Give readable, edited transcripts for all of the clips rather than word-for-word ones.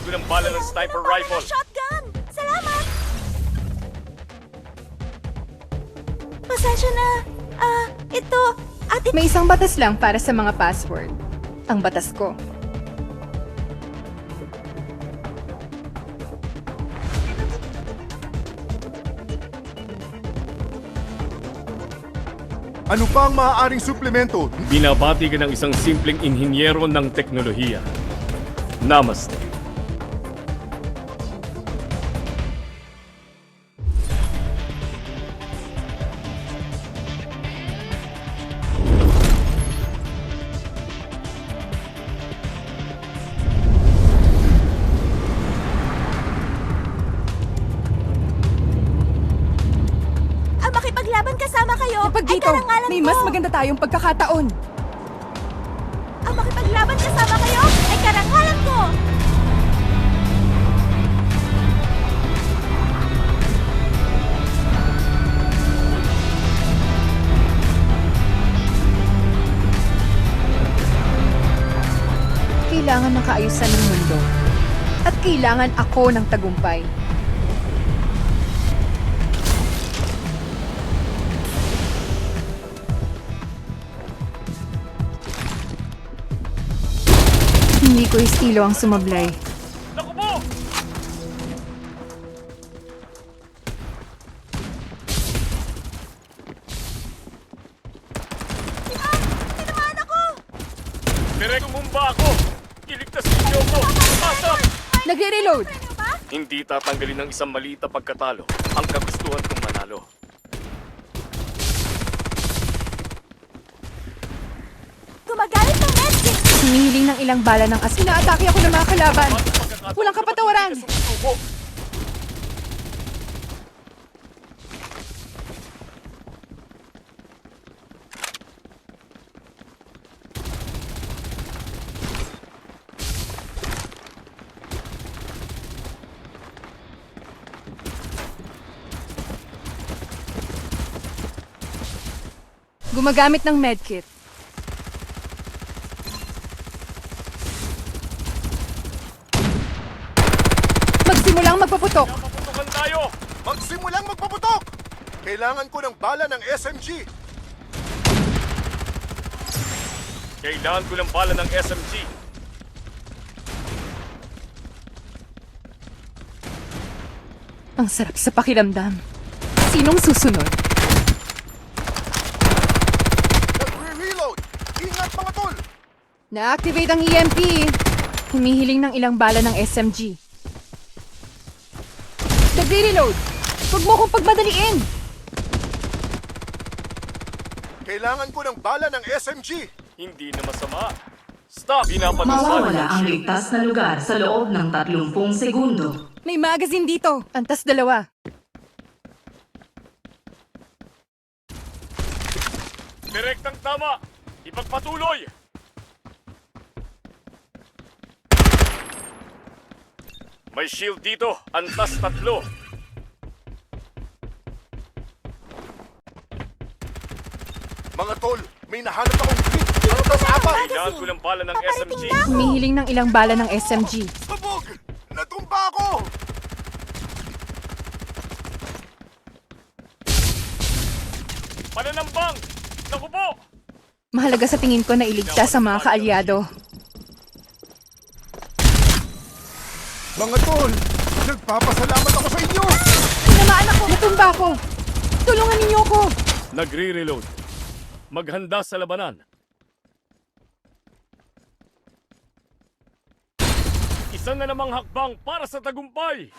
ko ng bala ng sniper rifle. Shotgun! Salamat! Pasensya na. Ito, ate... May isang batas lang para sa mga password. Ang batas ko. Ano pa ang maaaring suplemento? Binabati ka ng isang simpleng inhinyero ng teknolohiya. Namaste. Makipaglaban kasama kayo Kapag ay dito, karangalan may ko. mas maganda tayong pagkakataon. Ang makipaglaban kasama kayo ay karangalan ko. Kailangan makaayusan ng mundo. At kailangan ako ng tagumpay. Hindi ko estilo ang sumablay. Naku po! Tinamaan ako! Direk, tumumba ako! Iligtas ninyo ko! Pasok! Nagre-reload! Ano ba? Hindi tatanggalin ng isang maliit na pagkatalo ang kagustuhan kong manalo. Gumagamit ng medkit! Humihiling ng ilang bala ng asin. Inaatake ako ng mga kalaban. Bakit pagkakataon Walang na kapatawaran. hindi ka sumusuko? Gumagamit ng medkit. Magsimulang magpaputok. Paputukan tayo! Magsimulang magpaputok! Kailangan ko ng bala ng SMG. Kailangan ko ng bala ng SMG. Ang sarap sa pakiramdam. Sinong susunod? Nagre-reload! Ingat mga tol! Na-activate ang EMP. Humihiling ng ilang bala ng SMG. Nagre-reload! Huwag mo akong pagmadaliin! Kailangan ko ng bala ng SMG. Hindi na masama. Stop! Pinapanusal Mawawala ang ligtas na lugar sa loob ng 30 segundo. May magazine dito. Antas dalawa. Direktang tama! Ipagpatuloy! May shield dito. Antas 3. Mga tol, may nahanap akong clip. Antas 4. Kailangan ko ng bala ng SMG. Humihiling ng ilang bala ng SMG. Sabog! Natumba ako! Pananambang! Naku po! Mahalaga sa tingin ko na iligtas ang mga kaalyado. Mga tol, nagpapasalamat ako sa inyo! Tinamaan ako! Natumba ako! Tulungan ninyo ako! Nagre-reload. Maghanda sa labanan. Isa na namang hakbang para sa tagumpay!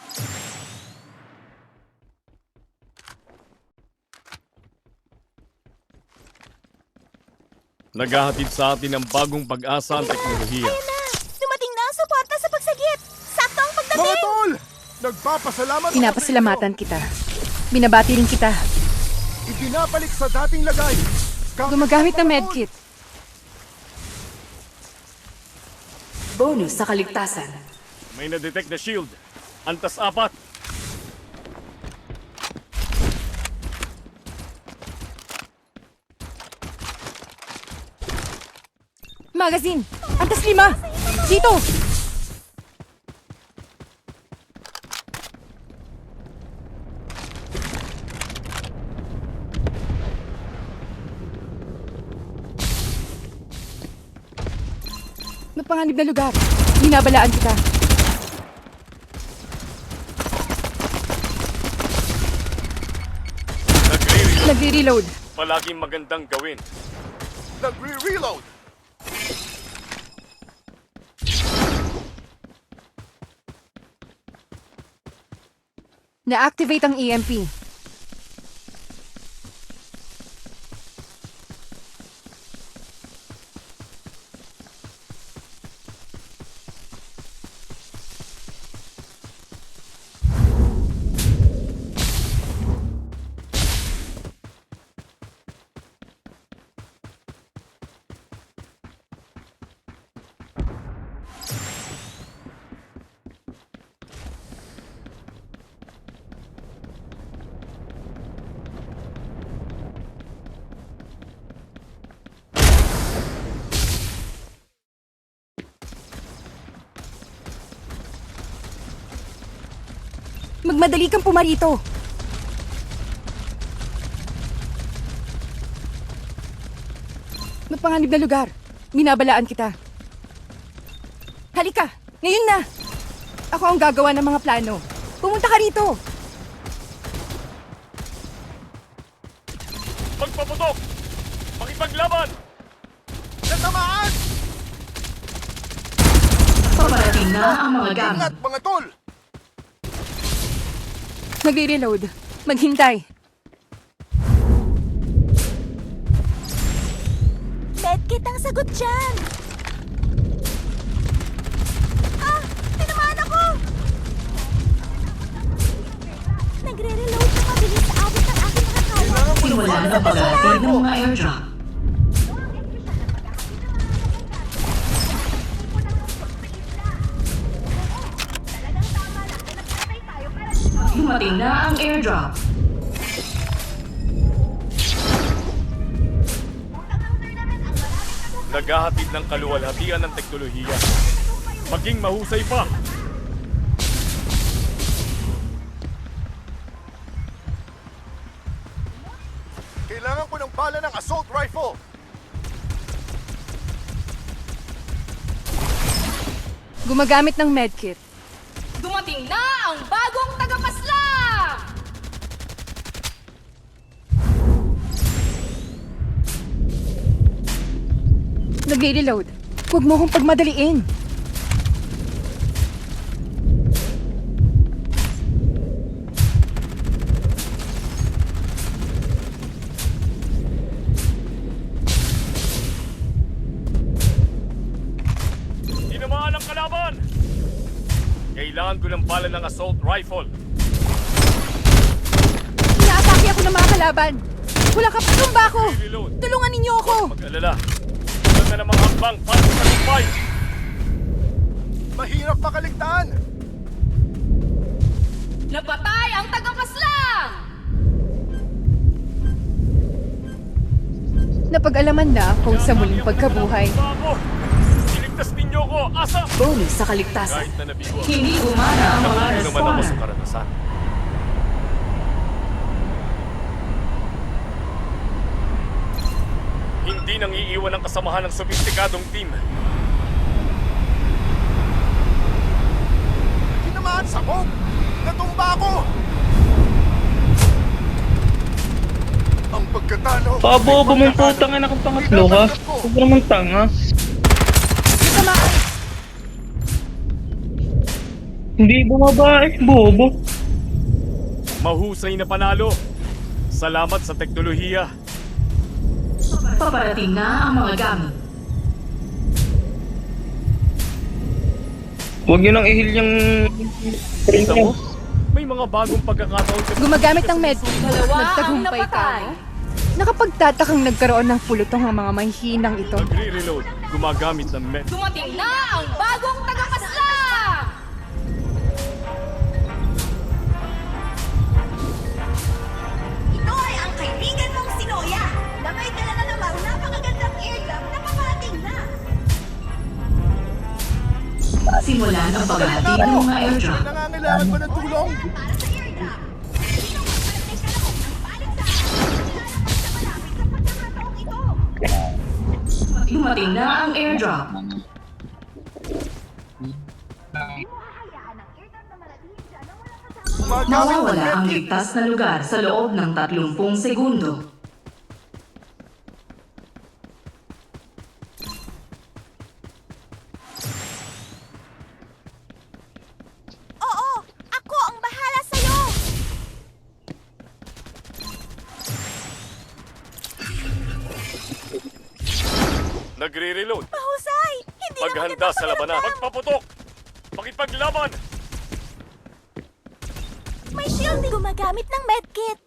Naghahatid sa atin ng bagong pag-asa ang teknolohiya. Ayan na! Dumating na ang suporta sa pagsagip! Sakto ang Mga pagdating! tol! Nagpapasalamat ako Pinapasalamatan kita. Binabati rin kita. sa inyo. Ibinabalik sa dating lagay. Gumagamit ng medkit. Bonus sa kaligtasan. May na-detect na shield. Antas 4. Magazine! Antas 5! Dito! Mapanganib na lugar. Binabalaan kita. Nagre-reload. Nagre-reload. Palaging magandang gawin. Nagre-reload! Na-activate ang EMP. Magmadali kang pumarito. Mapanganib na lugar. Binabalaan kita. Halika! Ngayon na! Ako ang gagawa ng mga plano. Pumunta ka rito! Magpaputok! Makipaglaban! Natamaan! Paparating na ang mga gamit. Ingat, mga tol! Magre-reload. Maghintay. Medkit ang sagot dyan! Ah! Tinamaan ako! Nagre-reload na mabilis sa abot ng aking nakakaya. Simulan ang paghatid ng mga airdrop. Dumating na ang airdrop. Naghahatid ng kaluwalhatian ng teknolohiya. Maging mahusay pa! Kailangan ko ng bala ng assault rifle! Gumagamit ng medkit. Dumating na ang bagong tagapaslang! Nagre-reload. Huwag mo kong pagmadaliin. Tinamaan ang kalaban! Kailangan ko ng bala ng assault rifle. Inaatake ako ng mga kalaban. Wala ka pa ako. Reload. Tulungan ninyo ako. Mag-alala. Wala na namang hakbang para sa tagumpay. Mahirap makaligtaan! Napatay ang tagapaslang! Napag-alaman na kung sa muling pagkabuhay. Bago! Iligtas ninyo ko! Asa! Bonus sa kaligtasan. Kahit na nabigo ako, Hindi gumana ang mga nakuha naman ako sa respawner. karanasan. Hindi nang iiwan ang kasamahan ng sopistikadong team. Tinamaan sa bomb! Natumba ako! Ang pagkatalo! Pabobo mong putang ina kang pangatlo ka. Huwag ka naman tanga. Hindi bumaba eh, bobo. Mahusay na panalo. Salamat sa teknolohiya. Paparating na ang mga gamit. Huwag yun ang ihil yung... Kita mo? May mga bagong pagkakataon ka. Gumagamit ng medkit. Dalawa ang Nagtagumpay ka. napatay. Nakapagtatakang nagkaroon ng pulutong ang mga mahihinang ito. Nagre-reload. Gumagamit ng med. Dumating na ang bagong tagapaslang! Ito ay ang kaibigan mong si Noya na may dala na namang napakagandang airdrop na paparating na. Simulan ang paghatid ng mga airdrop. Nangangailangan ba ng tulong? Para sa airdrop. Sino ang parating kalahok ng balik sa akin? Lalapag sa malapit sa pagkakataong ito. Dumating na ang airdrop. Mawawala ang ligtas na lugar sa loob ng 30 segundo. Oo, ako ang bahala sa'yo! Nagre-reload. Mahusay! Hindi Maghanda sa labanan. Magpaputok! Makipaglaban! May shield din gumagamit ng medkit.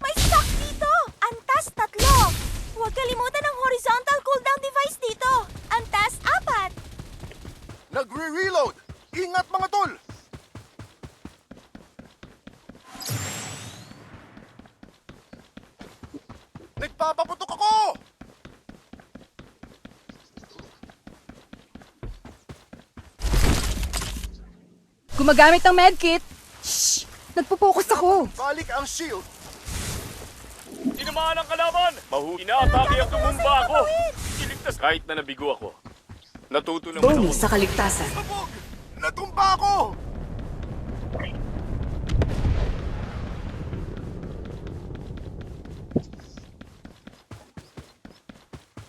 May stock dito! Antas 3! Huwag kalimutan ang horizontal cooldown device dito. Antas 4! Nagre-reload! Ingat mga tol! Nagpapaputok ako! Gumagamit ng medkit. Shh! Nagpo-focus ako. Balik ang shield! Tinamaan ang kalaban! Inaatake ang tumumba ako! Iligtas kahit na nabigo ako. Natuto naman ako. Bonus sa kaligtasan. Sabog! Natumba ako!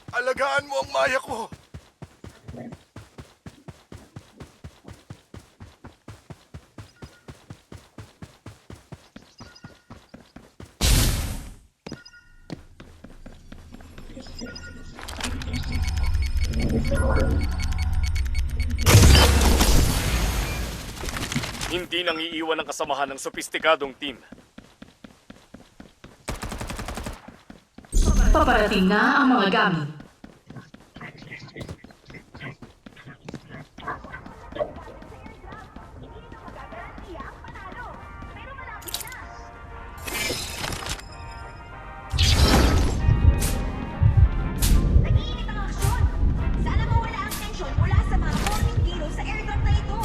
Alagaan mo ang maya ko! Hindi nang iiwan ang kasamahan ng sopistikadong team. Paparating na ang mga gamit. Nag-iinit ang aksyon. Sana mawala ang tensyon mula sa mga morning hero sa airdrop na ito.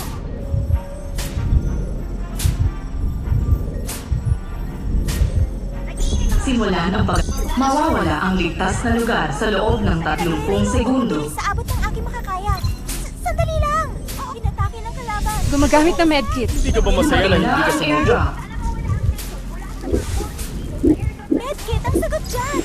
Nag-iinit ang Simulan ang Mawawala ang ligtas na lugar sa loob ng 30 segundo. Sa abot ng aking makakaya. Sandali lang! Inatake ng kalaban. Gumagamit ng medkit. Hindi ka ba masaya na hindi ka ang sumubo? airdrop. Medkit ang sagot dyan!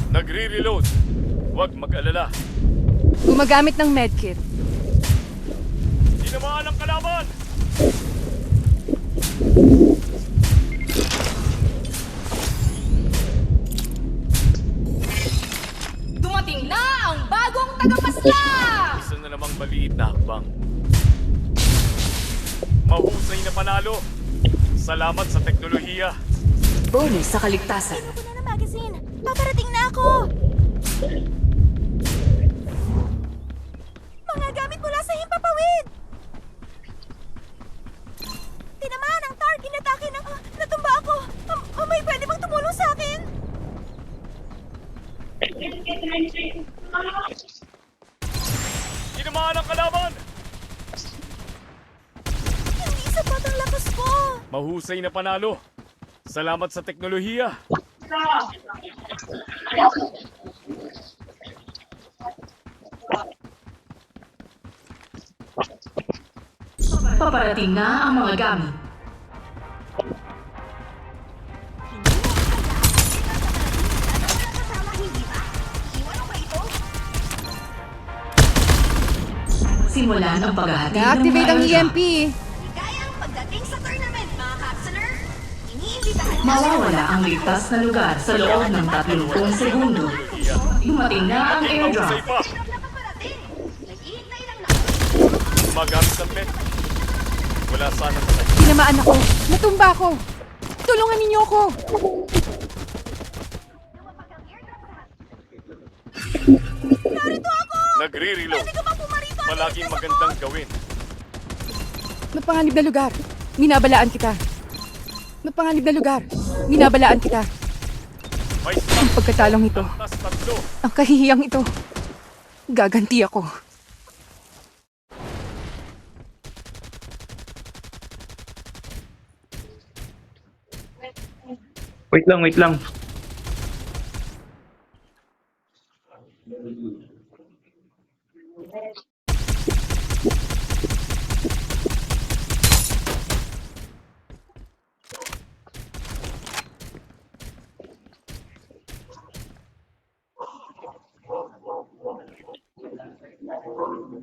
Nagre-reload. Huwag mag-alala. Gumagamit ng medkit. Tinamaan ang kalaban! Dumating na ang bagong tagapaslang! Isa na namang maliit na hakbang. Mahusay na panalo. Salamat sa teknolohiya. Bonus sa kaligtasan. Ayoko na ng magazine. Paparating na ako! Mga gamit mula sa himpapawid! Tinamaan ang target, inatake ng... natumba ako! May pwede bang tumulong sa akin? Tinamaan ang kalaban! Hindi sapat ang lakas ko! Mahusay na panalo. Salamat sa teknolohiya. Paparating na ang mga gamit. Kasama, hindi ba? Iwan mo ba ito? Simulan ang paghahatid ng Na-activate mga ang airdrop. EMP. Ligayang pagdating sa tournament, mga Capsuler! Iniimbitahan na Mawawala ang ligtas na lugar sa loob ng 30 segundo. Dumating na ang airdrop. Mahusay pa. na paparating! Nag-iintay lang na Magamit ng med. Wala sana sa kanya. Tinamaan ako. Natumba ako. Tulungan ninyo ako. Nagre-reload. Pwede ka bang pumarito at Palaging iligtas magandang gawin. Napanganib na lugar. Minabalaan kita. Napanganib na lugar. Minabalaan kita. May Ang stop. pagkatalong ito. Tas tatlo. Ang kahihiyang ito. Gaganti ako. Wait lang, wait lang.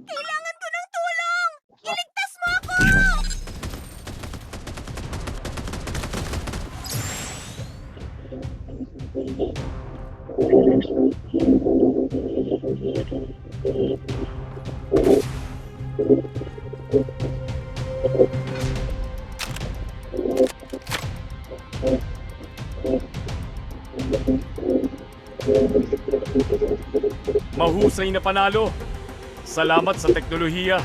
Kailangan ko ng tulong! Iligtas mo ako! Mahusay na panalo. Salamat sa teknolohiya.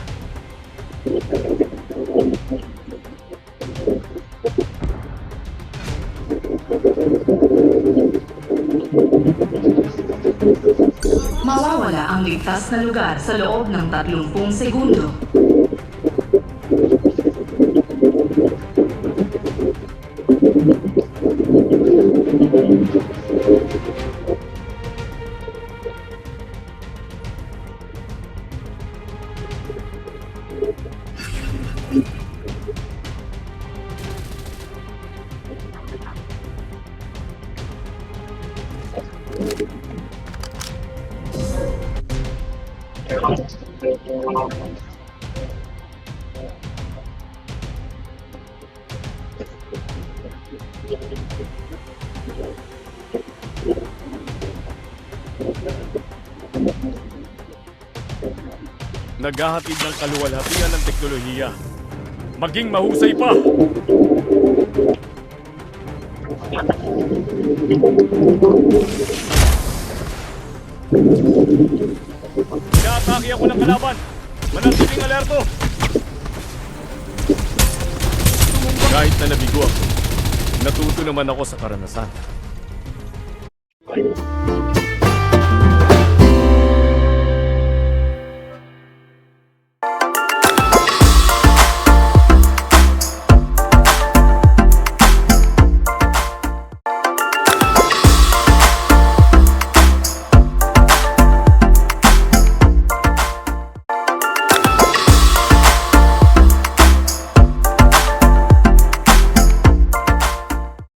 Mawawala ang ligtas na lugar sa loob ng 30 segundo. Naghahatid ng kaluwalhatian ng teknolohiya. Maging mahusay pa! Inaatake ako ng kalaban! Manatiling alerto! Kahit na nabigo ako, natuto naman ako sa karanasan.